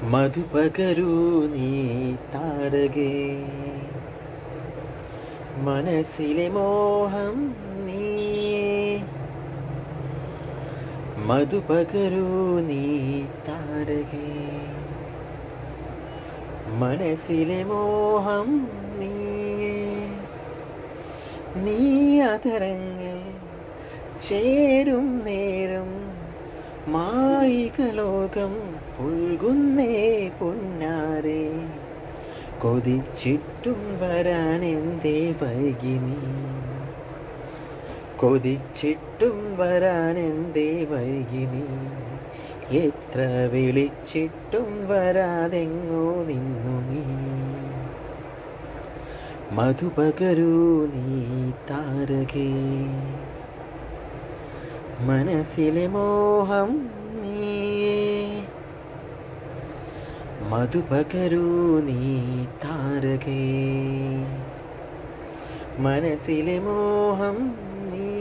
മധുപകരൂ നീ താരകേ, മനസ്സിലെ മോഹം നീയേ. മധുപകരൂ നീ താരകേ, മനസ്സിലെ മോഹം നീയേ. നീ അതരങ്ങൾ ചേരും നേരം മായികലോകം പുൽകുന്നേ പൊന്നാരേ. കൊതിച്ചിട്ടും വരാൻ എന്തേ വൈകി നീ, കൊതിച്ചിട്ടും വരാൻ എന്തേ വൈകി നീ. എത്ര വിളിച്ചിട്ടും വരാതെങ്ങോ നിന്നു നീ. മധുപകരൂ നീ താരകേ, മനസ്സിലെ മോഹം നീയേ. മധുപകരൂ നീ താരകേ, മനസ്സിലെ മോഹം നീ.